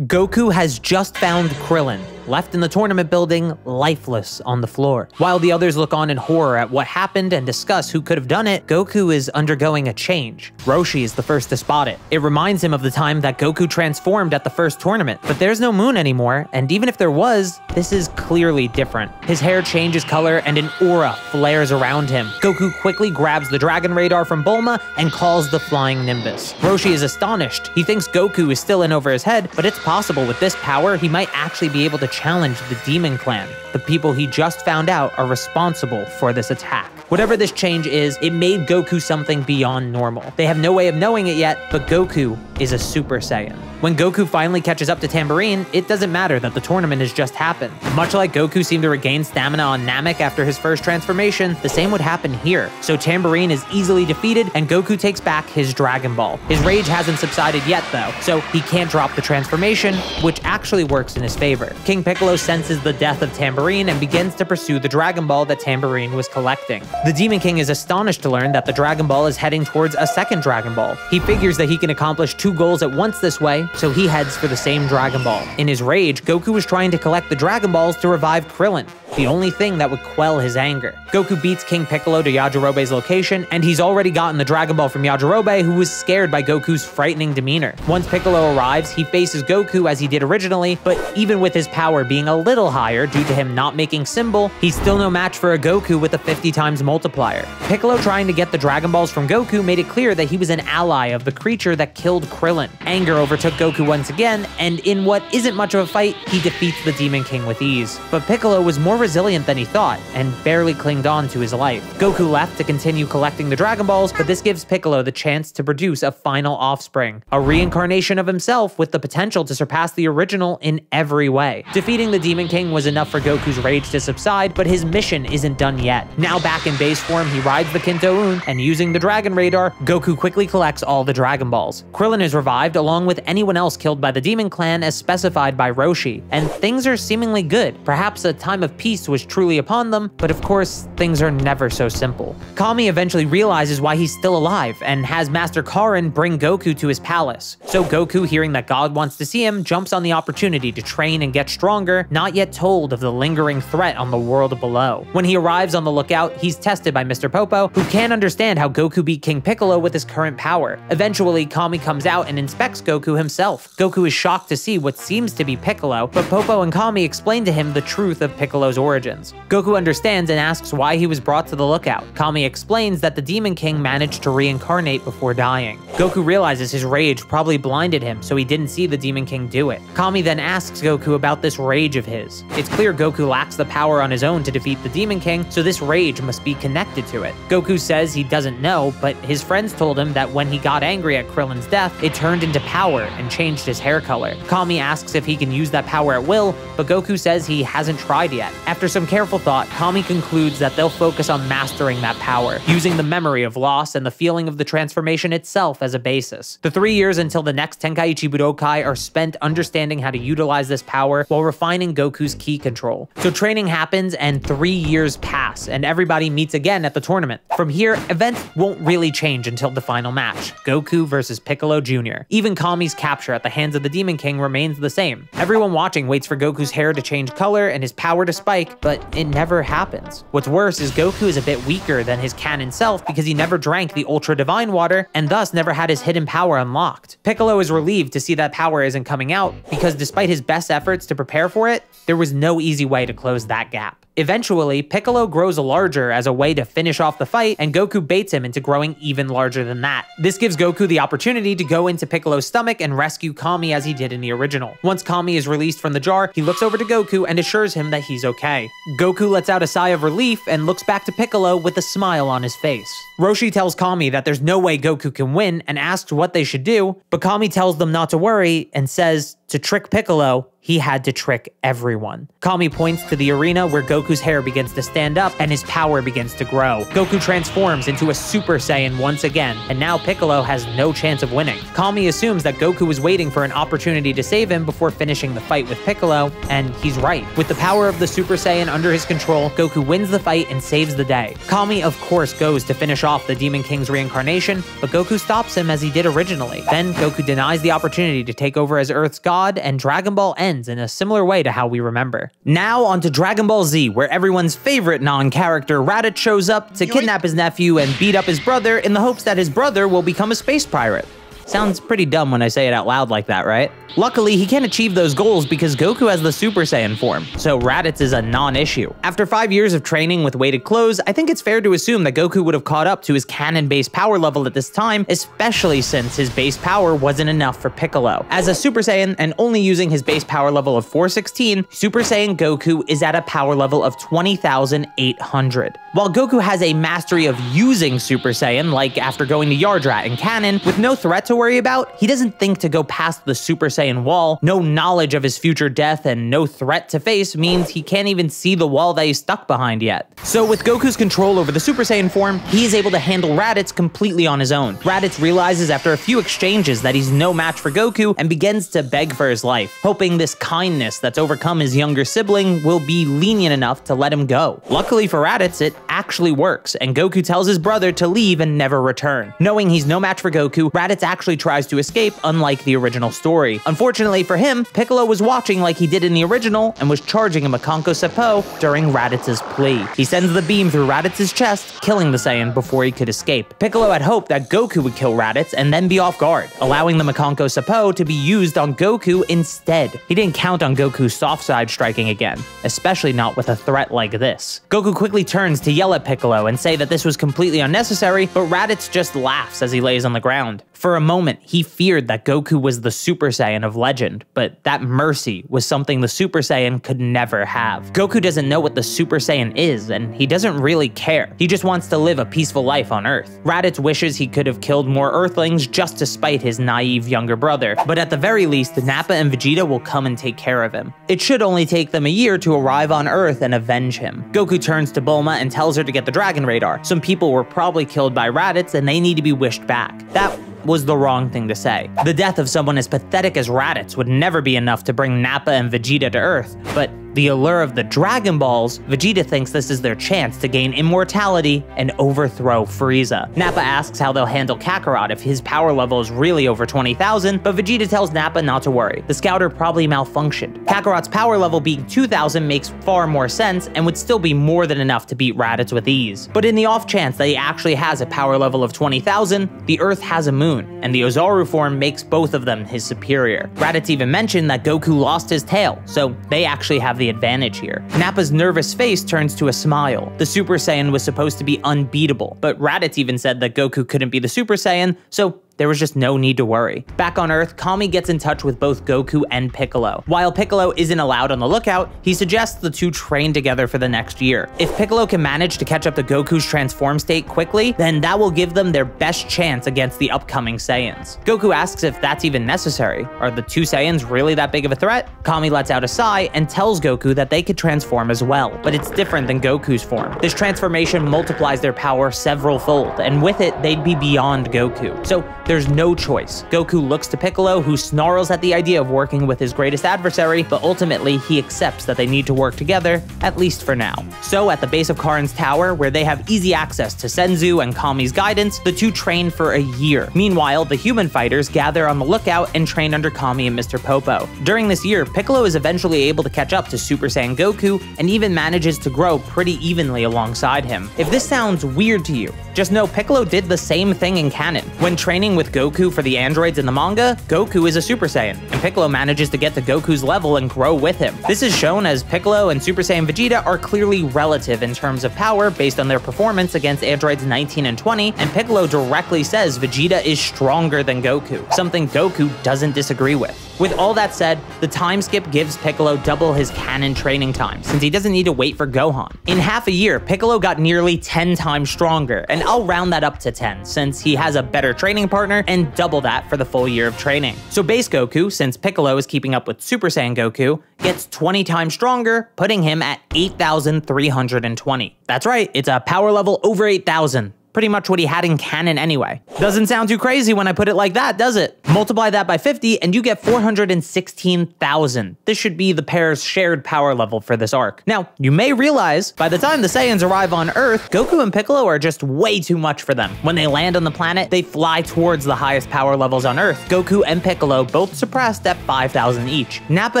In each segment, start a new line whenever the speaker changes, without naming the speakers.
Goku has just found Krillin, left in the tournament building, lifeless on the floor. While the others look on in horror at what happened and discuss who could have done it, Goku is undergoing a change. Roshi is the first to spot it. It reminds him of the time that Goku transformed at the first tournament, but there's no moon anymore, and even if there was, this is clearly different. His hair changes color and an aura flares around him. Goku quickly grabs the Dragon Radar from Bulma and calls the Flying Nimbus. Roshi is astonished. He thinks Goku is still in over his head, but it's possible with this power, he might actually be able to challenge the Demon Clan. The people he just found out are responsible for this attack. Whatever this change is, it made Goku something beyond normal. They have no way of knowing it yet, but Goku is a Super Saiyan. When Goku finally catches up to Tambourine, it doesn't matter that the tournament has just happened. Much like Goku seemed to regain stamina on Namek after his first transformation, the same would happen here. So Tambourine is easily defeated, and Goku takes back his Dragon Ball. His rage hasn't subsided yet though, so he can't drop the transformation, which actually works in his favor. King Piccolo senses the death of Tambourine and begins to pursue the Dragon Ball that Tambourine was collecting. The Demon King is astonished to learn that the Dragon Ball is heading towards a second Dragon Ball. He figures that he can accomplish 2 goals at once this way, so he heads for the same Dragon Ball. In his rage, Goku was trying to collect the Dragon Balls to revive Krillin, the only thing that would quell his anger. Goku beats King Piccolo to Yajirobe's location, and he's already gotten the Dragon Ball from Yajirobe, who was scared by Goku's frightening demeanor. Once Piccolo arrives, he faces Goku as he did originally, but even with his power being a little higher due to him not making Symbol, he's still no match for a Goku with a 50 times multiplier. Piccolo trying to get the Dragon Balls from Goku made it clear that he was an ally of the creature that killed Krillin. Anger overtook Goku once again, and in what isn't much of a fight, he defeats the Demon King with ease. But Piccolo was more resilient than he thought, and barely clinged on to his life. Goku left to continue collecting the Dragon Balls, but this gives Piccolo the chance to produce a final offspring, a reincarnation of himself with the potential to surpass the original in every way. Defeating the Demon King was enough for Goku's rage to subside, but his mission isn't done yet. Now back in base form, he rides the Kinto-Un, and using the Dragon Radar, Goku quickly collects all the Dragon Balls. Krillin is revived along with anyone else killed by the Demon Clan as specified by Roshi, and things are seemingly good. Perhaps a time of peace was truly upon them, but of course, things are never so simple. Kami eventually realizes why he's still alive, and has Master Karin bring Goku to his palace. So Goku, hearing that God wants to see him, jumps on the opportunity to train and get stronger, not yet told of the lingering threat on the world below. When he arrives on the lookout, he's tested by Mr. Popo, who can't understand how Goku beat King Piccolo with his current power. Eventually, Kami comes out and inspects Goku himself. Goku is shocked to see what seems to be Piccolo, but Popo and Kami explain to him the truth of Piccolo's origins. Goku understands and asks why he was brought to the lookout. Kami explains that the Demon King managed to reincarnate before dying. Goku realizes his rage probably blinded him, so he didn't see the Demon King do it. Kami then asks Goku about this rage of his. It's clear Goku lacks the power on his own to defeat the Demon King, so this rage must be connected to it. Goku says he doesn't know, but his friends told him that when he got angry at Krillin's death, it turned into power and changed his hair color. Kami asks if he can use that power at will, but Goku says he hasn't tried yet. After some careful thought, Kami concludes that they'll focus on mastering that power, using the memory of loss and the feeling of the transformation itself as a basis. The 3 years until the next Tenkaichi Budokai are spent understanding how to utilize this power while refining Goku's ki control. So training happens and 3 years pass, and everybody meets again at the tournament. From here, events won't really change until the final match, Goku versus Piccolo Jr. Even Kami's capture at the hands of the Demon King remains the same. Everyone watching waits for Goku's hair to change color and his power to spike, but it never happens. What's worse is Goku is a bit weaker than his canon self because he never drank the Ultra Divine Water and thus never had his hidden power unlocked. Piccolo is relieved to see that power isn't coming out because despite his best efforts to prepare for it, there was no easy way to close that gap. Eventually, Piccolo grows larger as a way to finish off the fight, and Goku baits him into growing even larger than that. This gives Goku the opportunity to go into Piccolo's stomach and rescue Kami as he did in the original. Once Kami is released from the jar, he looks over to Goku and assures him that he's okay. Goku lets out a sigh of relief and looks back to Piccolo with a smile on his face. Roshi tells Kami that there's no way Goku can win and asks what they should do, but Kami tells them not to worry and says to trick Piccolo, he had to trick everyone. Kami points to the arena where Goku's hair begins to stand up and his power begins to grow. Goku transforms into a Super Saiyan once again, and now Piccolo has no chance of winning. Kami assumes that Goku was waiting for an opportunity to save him before finishing the fight with Piccolo, and he's right. With the power of the Super Saiyan under his control, Goku wins the fight and saves the day. Kami, of course, goes to finish off the Demon King's reincarnation, but Goku stops him as he did originally. Then Goku denies the opportunity to take over as Earth's god God, and Dragon Ball ends in a similar way to how we remember. Now onto Dragon Ball Z, where everyone's favorite non-character Raditz shows up to kidnap his nephew and beat up his brother in the hopes that his brother will become a space pirate. Sounds pretty dumb when I say it out loud like that, right? Luckily, he can't achieve those goals because Goku has the Super Saiyan form, so Raditz is a non-issue. After 5 years of training with weighted clothes, I think it's fair to assume that Goku would have caught up to his canon base power level at this time, especially since his base power wasn't enough for Piccolo. As a Super Saiyan and only using his base power level of 416, Super Saiyan Goku is at a power level of 20,800. While Goku has a mastery of using Super Saiyan, like after going to Yardrat in canon, with no threat to worry about, he doesn't think to go past the Super Saiyan wall. No knowledge of his future death and no threat to face means he can't even see the wall that he's stuck behind yet. So with Goku's control over the Super Saiyan form, he is able to handle Raditz completely on his own. Raditz realizes after a few exchanges that he's no match for Goku and begins to beg for his life, hoping this kindness that's overcome his younger sibling will be lenient enough to let him go. Luckily for Raditz, it actually works, and Goku tells his brother to leave and never return. Knowing he's no match for Goku, Raditz actually tries to escape, unlike the original story. Unfortunately for him, Piccolo was watching like he did in the original and was charging him a Kanko Seppo during Raditz's plea. He sends the beam through Raditz's chest, killing the Saiyan before he could escape. Piccolo had hoped that Goku would kill Raditz and then be off guard, allowing the Makanko Seppo to be used on Goku instead. He didn't count on Goku's soft side striking again, especially not with a threat like this. Goku quickly turns to yell at Piccolo and say that this was completely unnecessary, but Raditz just laughs as he lays on the ground. For a moment, he feared that Goku was the Super Saiyan of legend, but that mercy was something the Super Saiyan could never have. Goku doesn't know what the Super Saiyan is, and he doesn't really care. He just wants to live a peaceful life on Earth. Raditz wishes he could have killed more Earthlings just to spite his naive younger brother, but at the very least, Nappa and Vegeta will come and take care of him. It should only take them a year to arrive on Earth and avenge him. Goku turns to Bulma and tells her to get the Dragon Radar. Some people were probably killed by Raditz and they need to be wished back. That was the wrong thing to say. The death of someone as pathetic as Raditz would never be enough to bring Nappa and Vegeta to Earth, but the allure of the Dragon Balls, Vegeta thinks this is their chance to gain immortality and overthrow Frieza. Nappa asks how they'll handle Kakarot if his power level is really over 20,000, but Vegeta tells Nappa not to worry. The scouter probably malfunctioned. Kakarot's power level being 2,000 makes far more sense and would still be more than enough to beat Raditz with ease. But in the off chance that he actually has a power level of 20,000, the Earth has a moon, and the Ozaru form makes both of them his superior. Raditz even mentioned that Goku lost his tail, so they actually have the advantage here. Nappa's nervous face turns to a smile. The Super Saiyan was supposed to be unbeatable, but Raditz even said that Goku couldn't be the Super Saiyan, so there was just no need to worry. Back on Earth, Kami gets in touch with both Goku and Piccolo. While Piccolo isn't allowed on the lookout, he suggests the two train together for the next year. If Piccolo can manage to catch up to Goku's transform state quickly, then that will give them their best chance against the upcoming Saiyans. Goku asks if that's even necessary. Are the two Saiyans really that big of a threat? Kami lets out a sigh and tells Goku that they could transform as well, but it's different than Goku's form. This transformation multiplies their power several-fold, and with it, they'd be beyond Goku. So there's no choice. Goku looks to Piccolo, who snarls at the idea of working with his greatest adversary, but ultimately he accepts that they need to work together, at least for now. So at the base of Karin's tower, where they have easy access to Senzu and Kami's guidance, the two train for a year. Meanwhile, the human fighters gather on the lookout and train under Kami and Mr. Popo. During this year, Piccolo is eventually able to catch up to Super Saiyan Goku and even manages to grow pretty evenly alongside him. If this sounds weird to you, just know Piccolo did the same thing in canon. When training with Goku for the androids in the manga, Goku is a Super Saiyan, and Piccolo manages to get to Goku's level and grow with him. This is shown as Piccolo and Super Saiyan Vegeta are clearly relative in terms of power based on their performance against androids 19 and 20, and Piccolo directly says Vegeta is stronger than Goku, something Goku doesn't disagree with. With all that said, the time skip gives Piccolo double his canon training time, since he doesn't need to wait for Gohan. In half a year, Piccolo got nearly 10 times stronger, and I'll round that up to 10, since he has a better training partner, and double that for the full year of training. So base Goku, since Piccolo is keeping up with Super Saiyan Goku, gets 20 times stronger, putting him at 8,320. That's right, it's a power level over 8,000. pretty much what he had in canon anyway. Doesn't sound too crazy when I put it like that, does it? Multiply that by 50 and you get 416,000. This should be the pair's shared power level for this arc. Now, you may realize by the time the Saiyans arrive on Earth, Goku and Piccolo are just way too much for them. When they land on the planet, they fly towards the highest power levels on Earth. Goku and Piccolo both suppressed at 5,000 each. Nappa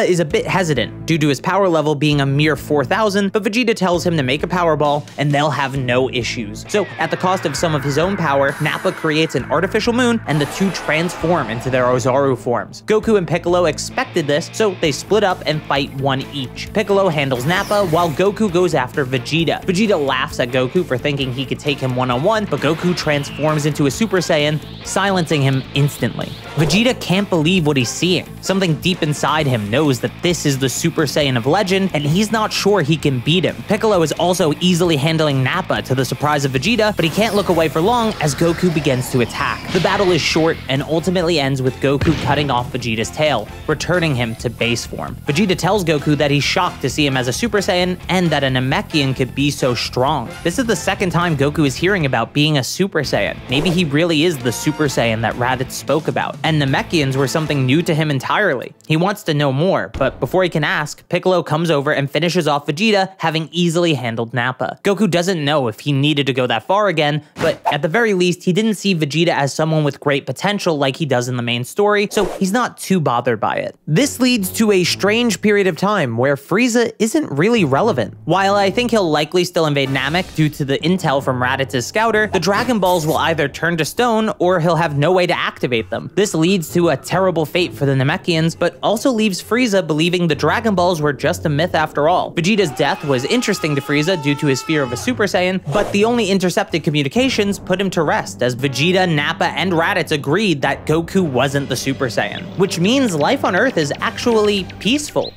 is a bit hesitant due to his power level being a mere 4,000, but Vegeta tells him to make a power ball and they'll have no issues. So at the cost of some of his own power, Nappa creates an artificial moon and the two transform into their Ozaru forms. Goku and Piccolo expected this, so they split up and fight one each. Piccolo handles Nappa while Goku goes after Vegeta. Vegeta laughs at Goku for thinking he could take him one-on-one, but Goku transforms into a Super Saiyan, silencing him instantly. Vegeta can't believe what he's seeing. Something deep inside him knows that this is the Super Saiyan of legend, and he's not sure he can beat him. Piccolo is also easily handling Nappa to the surprise of Vegeta, but he can't look away for long as Goku begins to attack. The battle is short and ultimately ends with Goku cutting off Vegeta's tail, returning him to base form. Vegeta tells Goku that he's shocked to see him as a Super Saiyan and that a Namekian could be so strong. This is the second time Goku is hearing about being a Super Saiyan. Maybe he really is the Super Saiyan that Raditz spoke about, and Namekians were something new to him entirely. He wants to know more, but before he can ask, Piccolo comes over and finishes off Vegeta, having easily handled Nappa. Goku doesn't know if he needed to go that far again, but at the very least, he didn't see Vegeta as someone with great potential like he does in the main story, so he's not too bothered by it. This leads to a strange period of time where Frieza isn't really relevant. While I think he'll likely still invade Namek due to the intel from Raditz's scouter, the Dragon Balls will either turn to stone or he'll have no way to activate them. This leads to a terrible fate for the Namekians, but also leaves Frieza believing the Dragon Balls were just a myth after all. Vegeta's death was interesting to Frieza due to his fear of a Super Saiyan, but the only intercepted communications put him to rest as Vegeta, Nappa, and Raditz agreed that Goku wasn't the Super Saiyan, which means life on Earth is actually peaceful.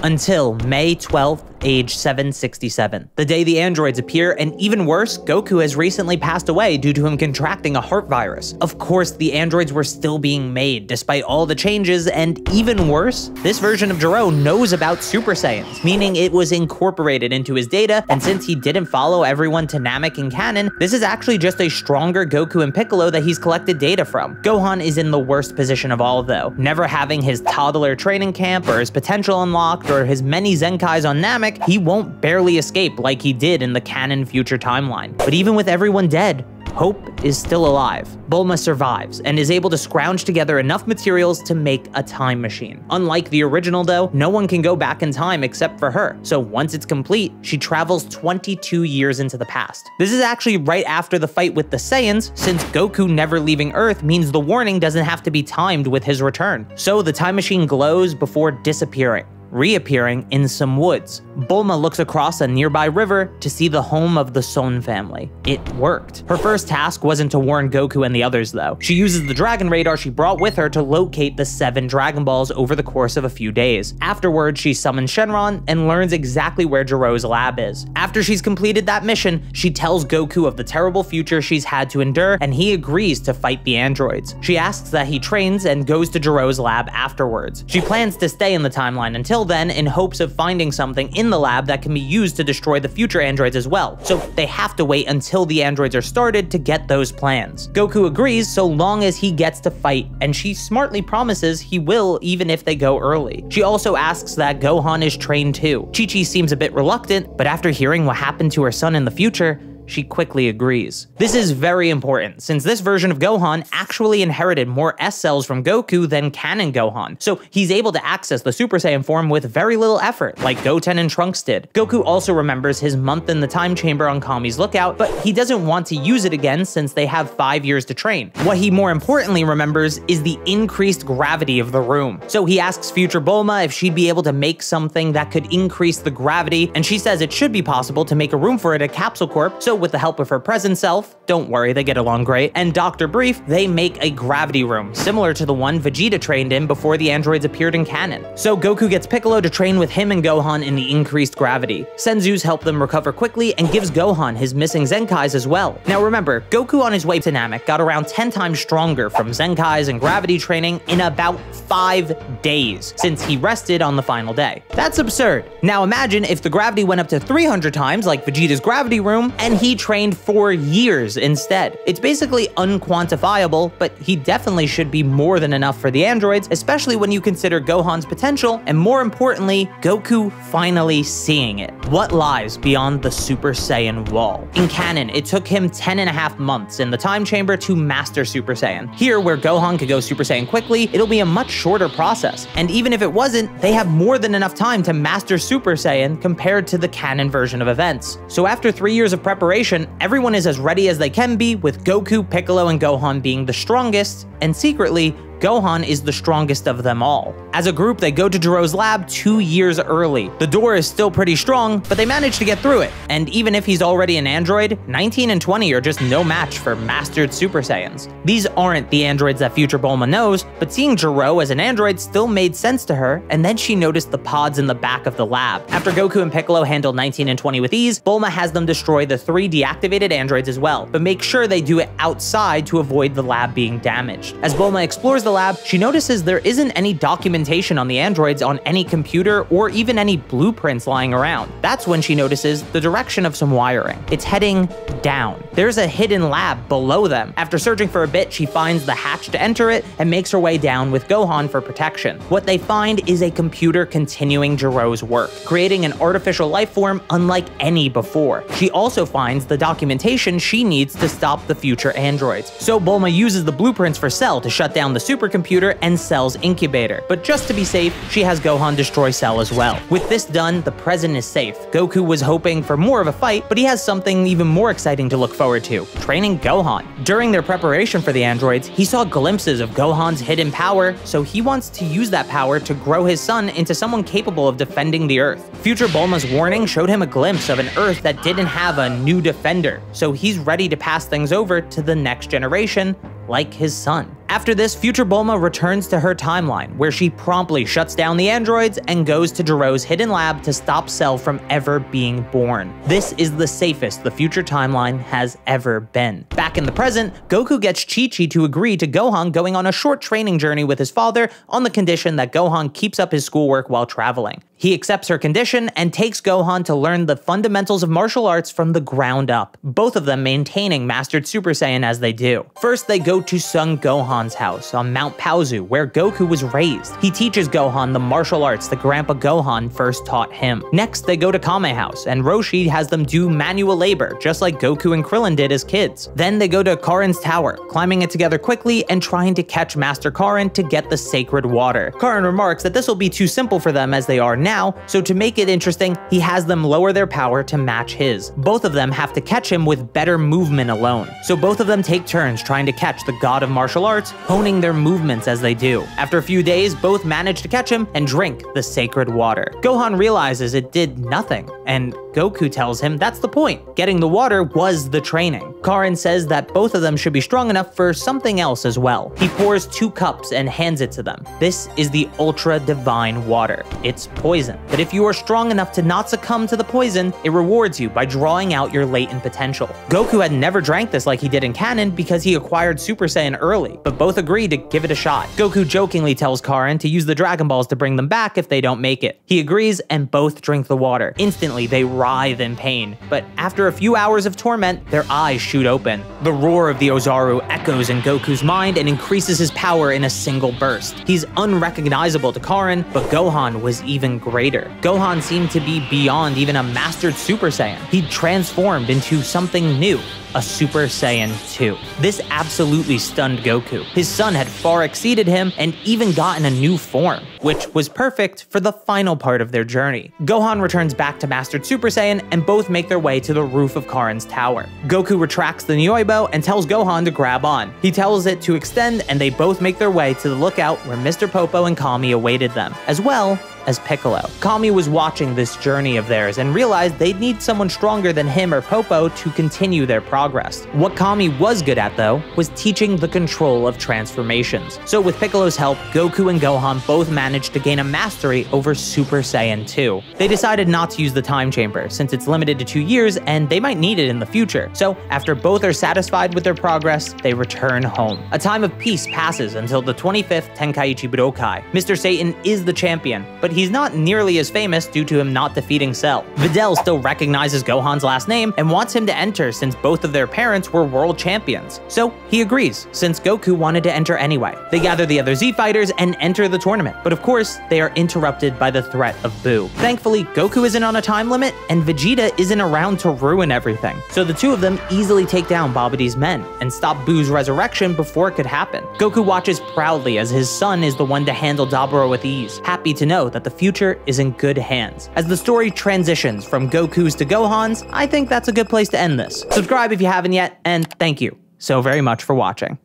Until May 12th, age 767, the day the androids appear, and even worse, Goku has recently passed away due to him contracting a heart virus. Of course, the androids were still being made despite all the changes, and even worse, this version of Gero knows about Super Saiyans, meaning it was incorporated into his data, and since he didn't follow everyone to Namek in canon, this is actually just a stronger Goku and Piccolo that he's collected data from. Gohan is in the worst position of all though, never having his toddler training camp or his potential unlocked or his many Zenkais on Namek. He won't barely escape like he did in the canon future timeline. But even with everyone dead, Hope is still alive. Bulma survives and is able to scrounge together enough materials to make a time machine. Unlike the original though, no one can go back in time except for her. So once it's complete, she travels 22 years into the past. This is actually right after the fight with the Saiyans, since Goku never leaving Earth means the warning doesn't have to be timed with his return. So the time machine glows before disappearing, reappearing in some woods. Bulma looks across a nearby river to see the home of the Son family. It worked. Her first task wasn't to warn Goku and the others though. She uses the Dragon Radar she brought with her to locate the 7 Dragon Balls over the course of a few days. Afterwards, she summons Shenron and learns exactly where Gero's lab is. After she's completed that mission, she tells Goku of the terrible future she's had to endure, and he agrees to fight the androids. She asks that he trains and goes to Gero's lab afterwards. She plans to stay in the timeline until then in hopes of finding something in the lab that can be used to destroy the future androids as well, so they have to wait until the androids are started to get those plans. Goku agrees so long as he gets to fight, and she smartly promises he will even if they go early. She also asks that Gohan is trained too. Chi-Chi seems a bit reluctant, but after hearing what happened to her son in the future, she quickly agrees. This is very important, since this version of Gohan actually inherited more S cells from Goku than canon Gohan, so he's able to access the Super Saiyan form with very little effort, like Goten and Trunks did. Goku also remembers his month in the time chamber on Kami's lookout, but he doesn't want to use it again since they have 5 years to train. What he more importantly remembers is the increased gravity of the room. So he asks future Bulma if she'd be able to make something that could increase the gravity, and she says it should be possible to make a room for it at Capsule Corp, so with the help of her present self, don't worry, they get along great, and Dr. Brief, they make a gravity room, similar to the one Vegeta trained in before the androids appeared in canon. So Goku gets Piccolo to train with him and Gohan in the increased gravity. Senzu's help them recover quickly and gives Gohan his missing Zenkais as well. Now remember, Goku on his way to Namek got around 10 times stronger from Zenkais and gravity training in about 5 days, since he rested on the final day. That's absurd. Now imagine if the gravity went up to 300 times like Vegeta's gravity room, and he he trained for years instead. It's basically unquantifiable, but he definitely should be more than enough for the androids, especially when you consider Gohan's potential, and more importantly, Goku finally seeing it. What lies beyond the Super Saiyan wall? In canon, it took him 10.5 months in the time chamber to master Super Saiyan. Here, where Gohan could go Super Saiyan quickly, it'll be a much shorter process. And even if it wasn't, they have more than enough time to master Super Saiyan compared to the canon version of events. So after 3 years of preparation, everyone is as ready as they can be, with Goku, Piccolo, and Gohan being the strongest, and secretly, Gohan is the strongest of them all. As a group, they go to Gero's lab 2 years early. The door is still pretty strong, but they manage to get through it. And even if he's already an android, 19 and 20 are just no match for mastered Super Saiyans. These aren't the androids that future Bulma knows, but seeing Gero as an android still made sense to her, and then she noticed the pods in the back of the lab. After Goku and Piccolo handle 19 and 20 with ease, Bulma has them destroy the 3 deactivated androids as well, but make sure they do it outside to avoid the lab being damaged. As Bulma explores the lab, she notices there isn't any documentation on the androids on any computer or even any blueprints lying around. That's when she notices the direction of some wiring. It's heading down. There's a hidden lab below them. After searching for a bit, she finds the hatch to enter it and makes her way down with Gohan for protection. What they find is a computer continuing Gero's work, creating an artificial life form unlike any before. She also finds the documentation she needs to stop the future androids. So Bulma uses the blueprints for Cell to shut down the supercomputer and Cell's incubator. But just to be safe, she has Gohan destroy Cell as well. With this done, the present is safe. Goku was hoping for more of a fight, but he has something even more exciting to look forward to: training Gohan. During their preparation for the androids, he saw glimpses of Gohan's hidden power, so he wants to use that power to grow his son into someone capable of defending the Earth. Future Bulma's warning showed him a glimpse of an Earth that didn't have a new defender, so he's ready to pass things over to the next generation, like his son. After this, future Bulma returns to her timeline, where she promptly shuts down the androids and goes to Gero's hidden lab to stop Cell from ever being born. This is the safest the future timeline has ever been. Back in the present, Goku gets Chi-Chi to agree to Gohan going on a short training journey with his father on the condition that Gohan keeps up his schoolwork while traveling. He accepts her condition and takes Gohan to learn the fundamentals of martial arts from the ground up, both of them maintaining mastered Super Saiyan as they do. First, they go to Son Gohan's house on Mount Paozu, where Goku was raised. He teaches Gohan the martial arts that Grandpa Gohan first taught him. Next, they go to Kame House, and Roshi has them do manual labor, just like Goku and Krillin did as kids. Then they go to Karin's tower, climbing it together quickly and trying to catch Master Karin to get the sacred water. Karin remarks that this will be too simple for them as they are now, so to make it interesting, he has them lower their power to match his. Both of them have to catch him with better movement alone. So both of them take turns trying to catch the god of martial arts, honing their movements as they do. After a few days, both manage to catch him and drink the sacred water. Gohan realizes it did nothing, and Goku tells him that's the point. Getting the water was the training. Karin says that both of them should be strong enough for something else as well. He pours 2 cups and hands it to them. This is the ultra divine water. It's poison, but if you are strong enough to not succumb to the poison, it rewards you by drawing out your latent potential. Goku had never drank this like he did in canon because he acquired Super Saiyan early, but both agreed to give it a shot. Goku jokingly tells Karin to use the Dragon Balls to bring them back if they don't make it. He agrees and both drink the water. Instantly, they writhe in pain, but after a few hours of torment, their eyes shoot open. The roar of the Ozaru echoes in Goku's mind and increases his power in a single burst. He's unrecognizable to Karin, but Gohan was even greater. Gohan seemed to be beyond even a mastered Super Saiyan. He'd transformed into something new, a Super Saiyan 2. This absolutely stunned Goku. His son had far exceeded him and even gotten a new form, which was perfect for the final part of their journey. Gohan returns back to Mastered Super Saiyan and both make their way to the roof of Karin's tower. Goku retracts the Nyoibo and tells Gohan to grab on. He tells it to extend and they both make their way to the lookout where Mr. Popo and Kami awaited them, as well as Piccolo. Kami was watching this journey of theirs and realized they'd need someone stronger than him or Popo to continue their progress. What Kami was good at, though, was teaching the control of transformations. So with Piccolo's help, Goku and Gohan both managed to gain a mastery over Super Saiyan 2. They decided not to use the time chamber, since it's limited to 2 years and they might need it in the future. So after both are satisfied with their progress, they return home. A time of peace passes until the 25th Tenkaichi Budokai. Mr. Satan is the champion, but he's not nearly as famous due to him not defeating Cell. Videl still recognizes Gohan's last name and wants him to enter since both of their parents were world champions. So he agrees, since Goku wanted to enter anyway. They gather the other Z fighters and enter the tournament, but of course, they are interrupted by the threat of Buu. Thankfully, Goku isn't on a time limit, and Vegeta isn't around to ruin everything. So the two of them easily take down Babidi's men and stop Buu's resurrection before it could happen. Goku watches proudly as his son is the one to handle Dabura with ease, happy to know that the future is in good hands. As the story transitions from Goku's to Gohan's, I think that's a good place to end this. Subscribe if you haven't yet, and thank you so very much for watching.